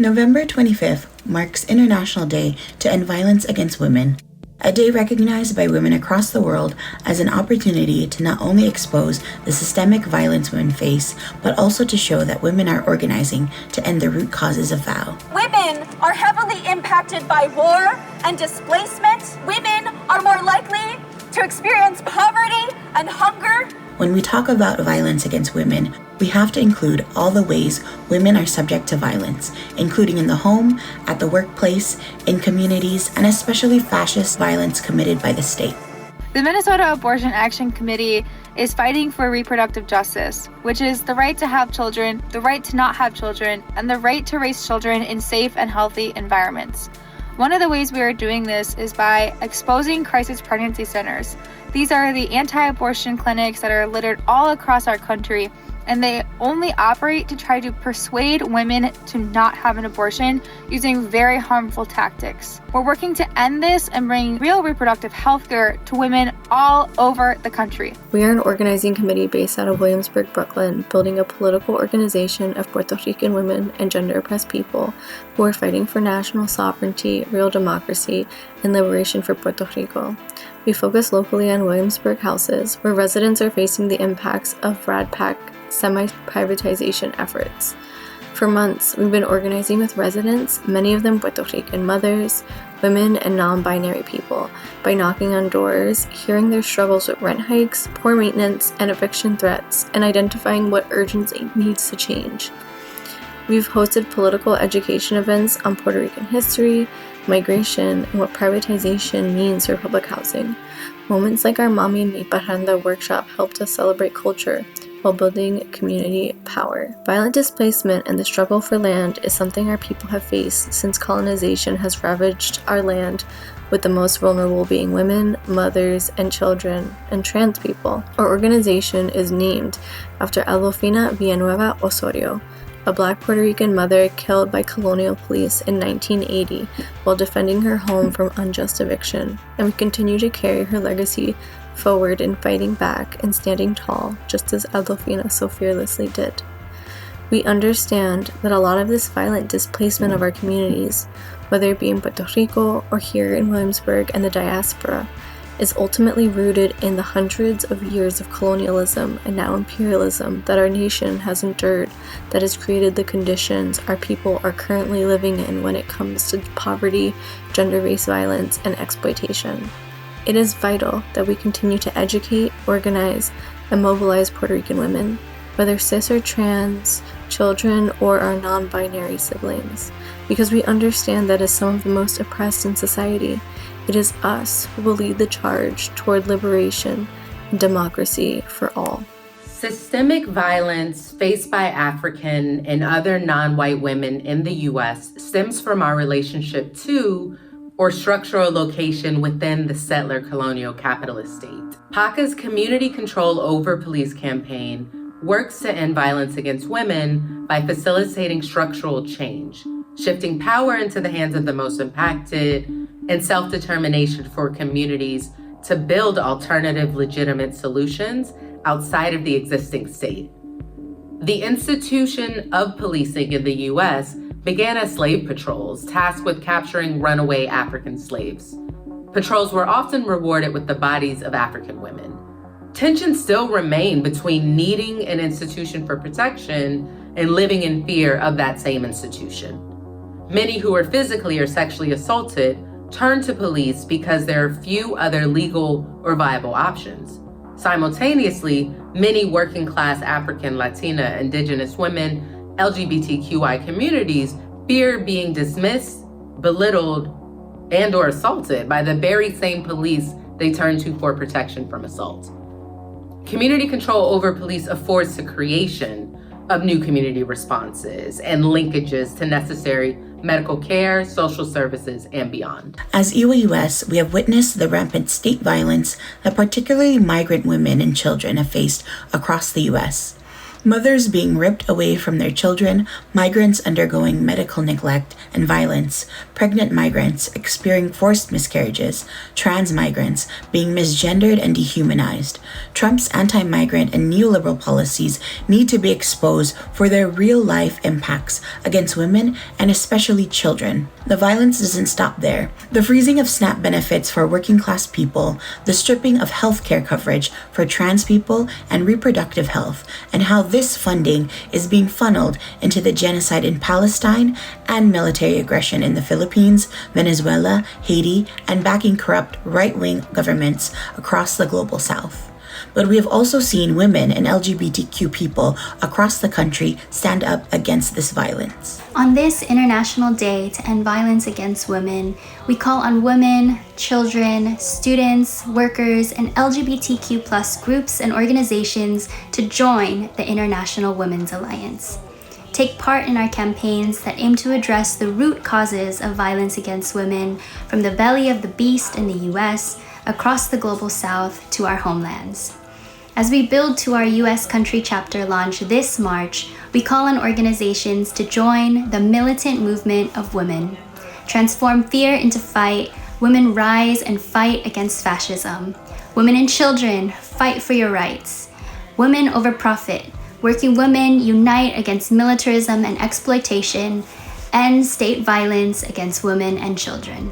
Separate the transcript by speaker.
Speaker 1: November 25th marks International Day to End Violence Against Women, a day recognized by women across the world as an opportunity to not only expose the systemic violence women face, but also to show that women are organizing to end the root causes of VOW.
Speaker 2: Women are heavily impacted by war and displacement. Women are more likely to experience poverty and hunger.
Speaker 1: When we talk about violence against women, we have to include all the ways women are subject to violence, including in the home, at the workplace, in communities, and especially fascist violence committed by the state.
Speaker 3: The Minnesota Abortion Action Committee is fighting for reproductive justice, which is the right to have children, the right to not have children, and the right to raise children in safe and healthy environments. One of the ways we are doing this is by exposing crisis pregnancy centers. These are the anti-abortion clinics that are littered all across our country, and they only operate to try to persuade women to not have an abortion using very harmful tactics. We're working to end this and bring real reproductive health care to women all over the country.
Speaker 4: We are an organizing committee based out of Williamsburg, Brooklyn, building a political organization of Puerto Rican women and gender-oppressed people who are fighting for national sovereignty, real democracy, and liberation for Puerto Rico. We focus locally on Williamsburg houses, where residents are facing the impacts of Brad Pack semi-privatization efforts. For months, we've been organizing with residents, many of them Puerto Rican mothers, women, and non-binary people, by knocking on doors, hearing their struggles with rent hikes, poor maintenance, and eviction threats, and identifying what urgently needs to change. We've hosted political education events on Puerto Rican history, migration, and what privatization means for public housing. Moments like our Mami Mi Parranda workshop helped us celebrate culture while building community power. Violent displacement and the struggle for land is something our people have faced since colonization has ravaged our land, with the most vulnerable being women, mothers, and children, and trans people. Our organization is named after Adolfina Villanueva Osorio, a Black Puerto Rican mother killed by colonial police in 1980 while defending her home from unjust eviction, and we continue to carry her legacy forward in fighting back and standing tall, just as Adolfina so fearlessly did. We understand that a lot of this violent displacement of our communities, whether it be in Puerto Rico or here in Williamsburg and the diaspora, is ultimately rooted in the hundreds of years of colonialism and now imperialism that our nation has endured, that has created the conditions our people are currently living in when it comes to poverty, gender-based violence, and exploitation. It is vital that we continue to educate, organize, and mobilize Puerto Rican women, whether cis or trans, children, or our non-binary siblings, because we understand that as some of the most oppressed in society, it is us who will lead the charge toward liberation and democracy for all.
Speaker 5: Systemic violence faced by African and other non-white women in the U.S. stems from our relationship to or structural location within the settler colonial capitalist state. PACA's community control over police campaign works to end violence against women by facilitating structural change, shifting power into the hands of the most impacted, and self-determination for communities to build alternative legitimate solutions outside of the existing state. The institution of policing in the U.S. began as slave patrols tasked with capturing runaway African slaves. Patrols were often rewarded with the bodies of African women. Tensions still remain between needing an institution for protection and living in fear of that same institution. Many who are physically or sexually assaulted turn to police because there are few other legal or viable options. Simultaneously, many working class African, Latina, Indigenous women, LGBTQI communities fear being dismissed, belittled, and or assaulted by the very same police they turn to for protection from assault. Community control over police affords the creation of new community responses and linkages to necessary medical care, social services, and beyond.
Speaker 1: As IWA, we have witnessed the rampant state violence that particularly migrant women and children have faced across the U.S. Mothers being ripped away from their children, migrants undergoing medical neglect and violence, pregnant migrants experiencing forced miscarriages, trans migrants being misgendered and dehumanized. Trump's anti-migrant and neoliberal policies need to be exposed for their real-life impacts against women and especially children. The violence doesn't stop there. The freezing of SNAP benefits for working-class people, the stripping of healthcare coverage for trans people and reproductive health, and how this funding is being funneled into the genocide in Palestine and military aggression in the Philippines, Venezuela, Haiti, and backing corrupt right-wing governments across the global south. But we have also seen women and LGBTQ people across the country stand up against this violence.
Speaker 6: On this International Day to End Violence Against Women, we call on women, children, students, workers, and LGBTQ+ groups and organizations to join the International Women's Alliance. Take part in our campaigns that aim to address the root causes of violence against women from the belly of the beast in the US, across the global south to our homelands. As we build to our US country chapter launch this March, we call on organizations to join the militant movement of women. Transform fear into fight. Women rise and fight against fascism. Women and children, fight for your rights. Women over profit. Working women unite against militarism and exploitation. End state violence against women and children.